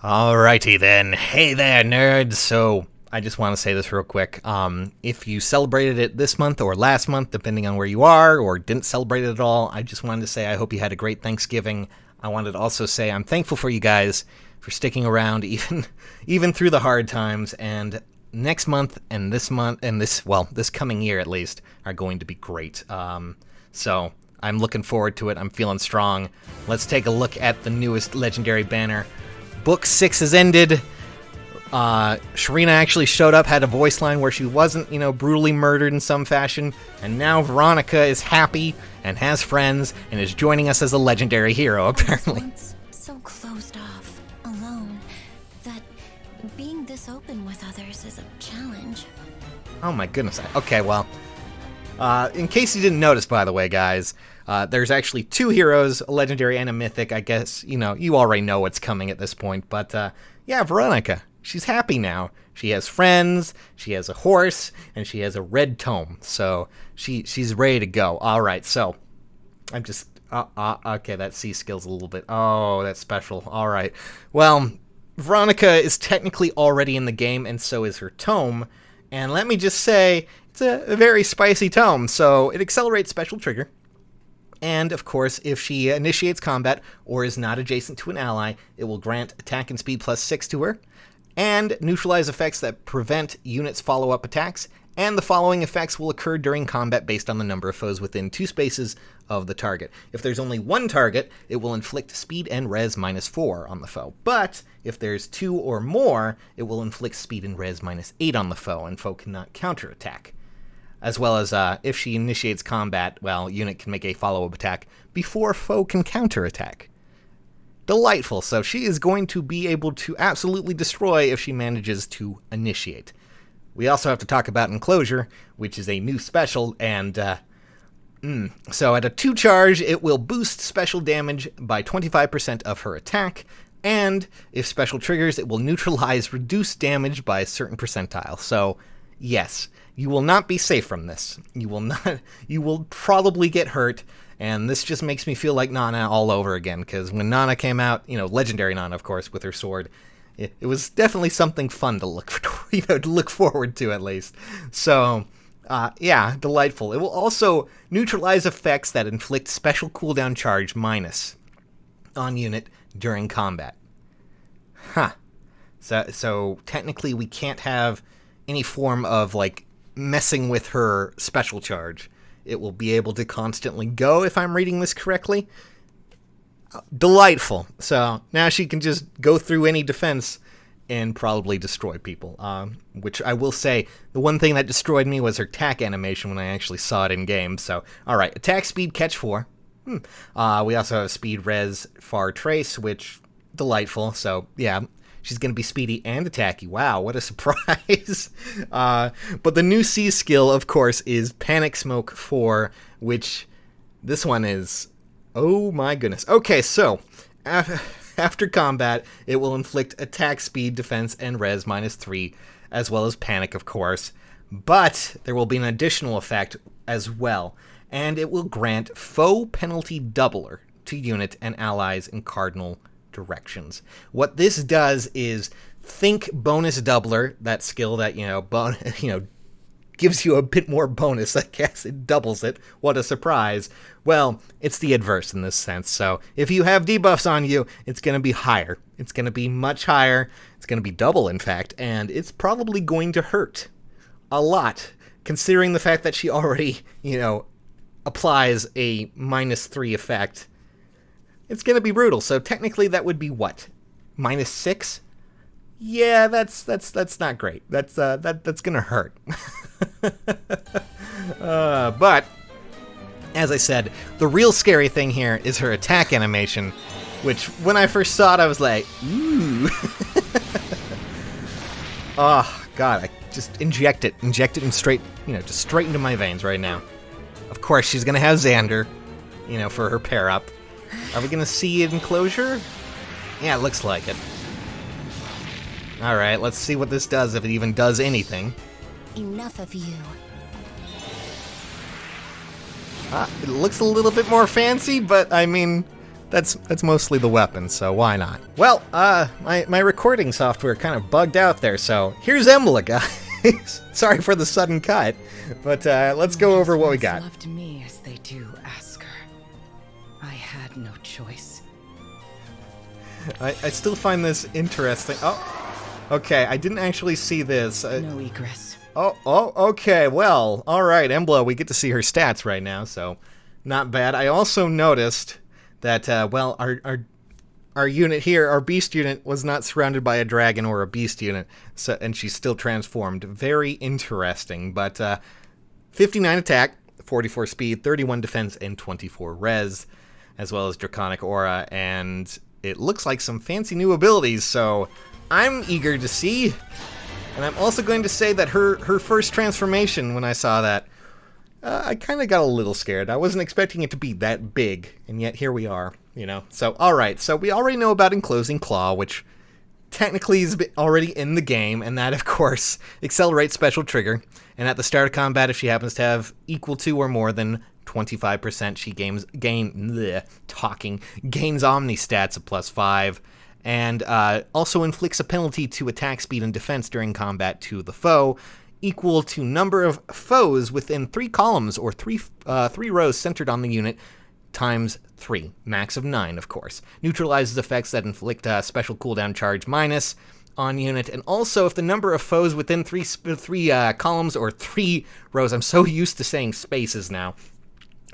Alrighty then. Hey there, nerds. So, I just want to say this real quick. If you celebrated it this month or last month, depending on where you are, or didn't celebrate it at all, I just wanted to say I hope you had a great Thanksgiving. I wanted to also say I'm thankful for you guys for sticking around even through the hard times. And next month and this this coming year at least, are going to be great. So I'm looking forward to it. I'm feeling strong. Let's take a look at the newest legendary banner. Book 6 has ended. Sharina actually showed up, had a voice line where she wasn't, brutally murdered in some fashion. And now Veronica is happy and has friends and is joining us as a legendary hero, apparently. Once so closed off, alone, that being this open with others is a challenge. Oh my goodness. Okay, well, in case you didn't notice, by the way, guys, there's actually 2 heroes, a legendary and a mythic. I guess, you already know what's coming at this point. But, yeah, Veronica, she's happy now. She has friends, she has a horse, and she has a red tome. So she's ready to go. All right, so I'm just... okay, that C skill's a little bit... Oh, that's special. All right. Well, Veronica is technically already in the game, and so is her tome. And let me just say, it's a very spicy tome. So it accelerates special trigger. And, of course, if she initiates combat or is not adjacent to an ally, it will grant attack and speed +6 to her, and neutralize effects that prevent units' follow-up attacks, and the following effects will occur during combat based on the number of foes within 2 spaces of the target. If there's only 1 target, it will inflict speed and res -4 on the foe. But if there's 2 or more, it will inflict speed and res -8 on the foe, and foe cannot counterattack. As well as, if she initiates combat, unit can make a follow-up attack before foe can counterattack. Delightful. So she is going to be able to absolutely destroy if she manages to initiate. We also have to talk about Enclosure, which is a new special, and, so at a 2 charge, it will boost special damage by 25% of her attack, and if special triggers, it will neutralize reduced damage by a certain percentile. So, yes, you will not be safe from this. You will probably get hurt, and this just makes me feel like Nana all over again, because when Nana came out, legendary Nana, of course, with her sword, it was definitely something fun to look forward to, at least. So, yeah, delightful. It will also neutralize effects that inflict special cooldown charge minus on unit during combat. Huh. So technically we can't have any form of, messing with her special charge. It will be able to constantly go, if I'm reading this correctly. Delightful. So now she can just go through any defense and probably destroy people. Which I will say, the one thing that destroyed me was her attack animation when I actually saw it in game. So, alright, attack speed, catch 4. We also have speed, res, far trace, which, delightful. So, yeah, she's going to be speedy and attacky. Wow, what a surprise. But the new C skill, of course, is Panic Smoke 4, which this one is... Oh my goodness. Okay, so after combat, it will inflict attack speed, defense, and res -3, as well as panic, of course. But there will be an additional effect as well, and it will grant foe penalty doubler to unit and allies in cardinal directions. What this does is think bonus doubler, that skill that, gives you a bit more bonus, I guess. It doubles it. What a surprise. Well, it's the adverse in this sense. So if you have debuffs on you, it's going to be higher. It's going to be much higher. It's going to be double, in fact, and it's probably going to hurt a lot, considering the fact that she already, applies a -3 effect. It's going to be brutal. So technically that would be what? -6? Yeah, that's not great. That's going to hurt. But as I said, the real scary thing here is her attack animation, which when I first saw it, I was like, ooh. Oh god, I just inject it in straight, just straight into my veins right now. Of course, she's gonna have Xander, for her pair up. Are we gonna see it in Enclosure? Yeah, it looks like it. Alright, let's see what this does, if it even does anything. Enough of you. It looks a little bit more fancy, but I mean, that's mostly the weapon, so why not? Well, my recording software kind of bugged out there, so here's Embla, guys. Sorry for the sudden cut, but let's go over what we got. Loved me as they do Asker. I had no choice. I still find this interesting. Oh, okay, I didn't actually see this. No egress. Oh, okay, well, alright, Embla, we get to see her stats right now, so not bad. I also noticed that, well, our unit here, our beast unit, was not surrounded by a dragon or a beast unit, so, and she's still transformed. Very interesting, but 59 attack, 44 speed, 31 defense, and 24 res, as well as Draconic Aura, and it looks like some fancy new abilities, so I'm eager to see. And I'm also going to say that her first transformation, when I saw that, I kind of got a little scared. I wasn't expecting it to be that big, and yet here we are, you know. So, alright, so we already know about Enclosing Claw, which technically is already in the game, and that, of course, accelerates special trigger. And at the start of combat, if she happens to have equal to or more than 25%, she gains Omni stats of +5. And also inflicts a penalty to attack speed and defense during combat to the foe, equal to number of foes within 3 columns or 3 rows centered on the unit times 3, max of 9, of course. Neutralizes effects that inflict a special cooldown charge minus on unit, and also if the number of foes within 3 columns or 3 rows, I'm so used to saying spaces now,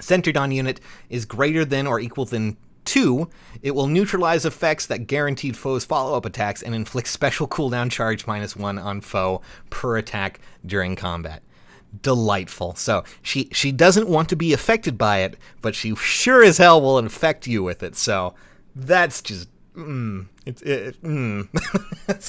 centered on unit is greater than or equal than 2, it will neutralize effects that guaranteed foes' follow-up attacks and inflict special cooldown charge -1 on foe per attack during combat. Delightful. So, she doesn't want to be affected by it, but she sure as hell will infect you with it, so that's just, that's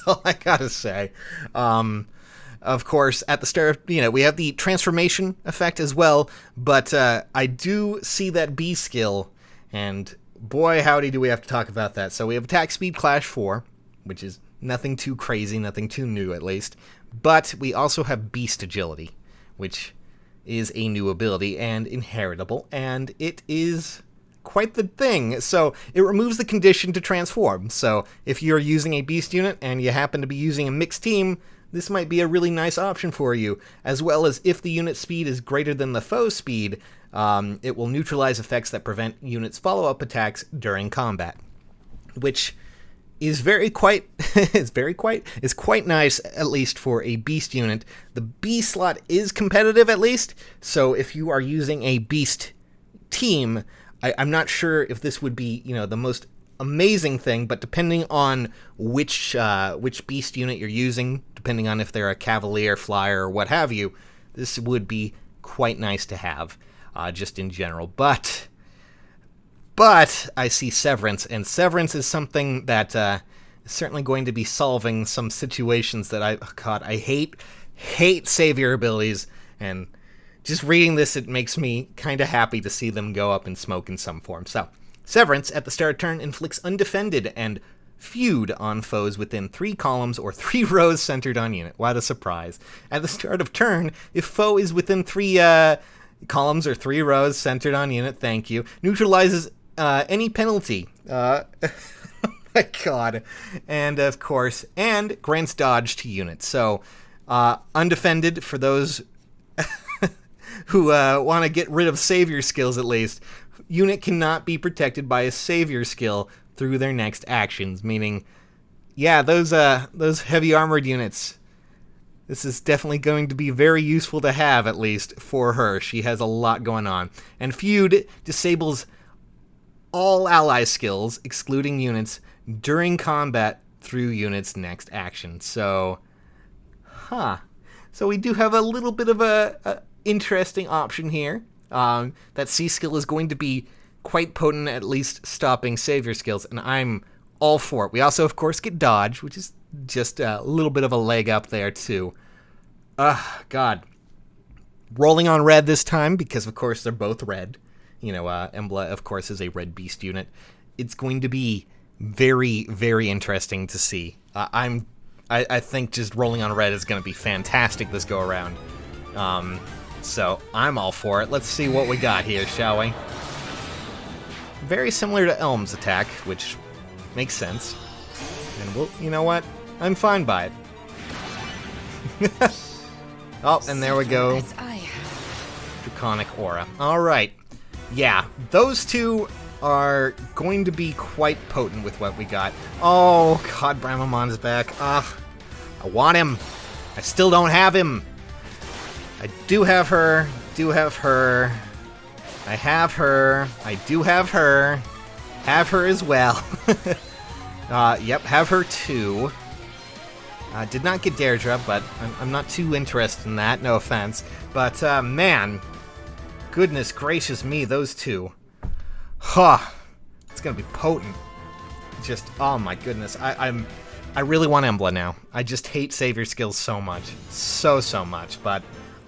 all I gotta say. Of course, at the start, we have the transformation effect as well, but I do see that B skill, and boy, howdy, do we have to talk about that. So we have Attack Speed Clash 4, which is nothing too crazy, nothing too new at least. But we also have Beast Agility, which is a new ability and inheritable, and it is quite the thing. So it removes the condition to transform. So if you're using a Beast unit and you happen to be using a mixed team, this might be a really nice option for you, as well as if the unit speed is greater than the foe speed, it will neutralize effects that prevent units' follow-up attacks during combat, which is quite nice, at least for a beast unit. The B slot is competitive, at least, so if you are using a beast team, I'm not sure if this would be, the most amazing thing, but depending on which beast unit you're using, depending on if they're a cavalier, flyer, or what have you, this would be quite nice to have, just in general. But I see Severance, and Severance is something that is certainly going to be solving some situations that I hate savior abilities, and just reading this, it makes me kind of happy to see them go up in smoke in some form. So, Severance, at the start of turn, inflicts undefended and feud on foes within 3 columns or 3 rows centered on unit. What a surprise. At the start of turn, if foe is within 3 columns or 3 rows centered on unit, thank you, neutralizes any penalty. Oh my god. And, of course, and grants dodge to units. So, undefended, for those who want to get rid of savior skills at least, unit cannot be protected by a savior skill through their next actions, meaning, yeah, those heavy armored units, this is definitely going to be very useful to have, at least for her. She has a lot going on. And Feud disables all ally skills, excluding units, during combat through unit's next action. So, so we do have a little bit of a interesting option here. That C skill is going to be quite potent, at least stopping savior skills, and I'm all for it. We also, of course, get dodge, which is just a little bit of a leg up there, too. God. Rolling on red this time, because, of course, they're both red. Embla, of course, is a red beast unit. It's going to be very, very interesting to see. I think just rolling on red is going to be fantastic this go-around. So, I'm all for it. Let's see what we got here, shall we? very similar to Elm's attack, which makes sense. And we'll, you know what? I'm fine by it. Oh, and there we go. As I have. Draconic Aura. Alright. Yeah, those two are going to be quite potent with what we got. Oh, God, Brahmamon's back. I want him. I still don't have him. I do have her. Do have her. I have her. I do have her. Have her as well. Yep, have her too. Did not get Deirdre, but I'm not too interested in that, no offense. But, man, goodness gracious me, those two. Huh. It's gonna be potent. Just, oh my goodness. I really want Embla now. I just hate Savior skills so much. So much. But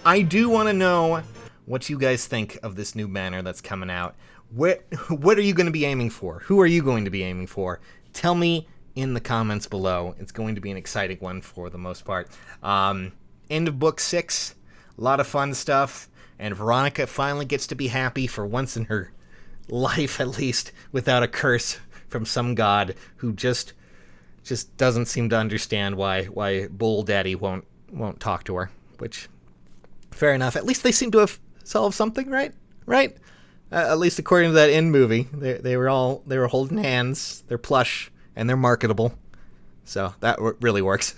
I do want to know what you guys think of this new banner that's coming out. What are you going to be aiming for? Who are you going to be aiming for? Tell me in the comments below. It's going to be an exciting one for the most part. End of book 6. A lot of fun stuff. And Veronica finally gets to be happy for once in her life, at least, without a curse from some god who just doesn't seem to understand why Bull Daddy won't talk to her. Which, fair enough. At least they seem to have solved something, right? Right? At least according to that end movie, they were holding hands. They're plush and they're marketable, so that really works.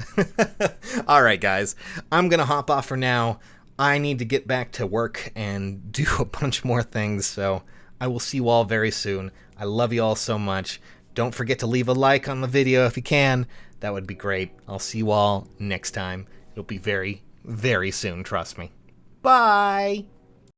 All right, guys, I'm gonna hop off for now. I need to get back to work and do a bunch more things. So I will see you all very soon. I love you all so much. Don't forget to leave a like on the video if you can. That would be great. I'll see you all next time. It'll be very, very soon. Trust me. Bye.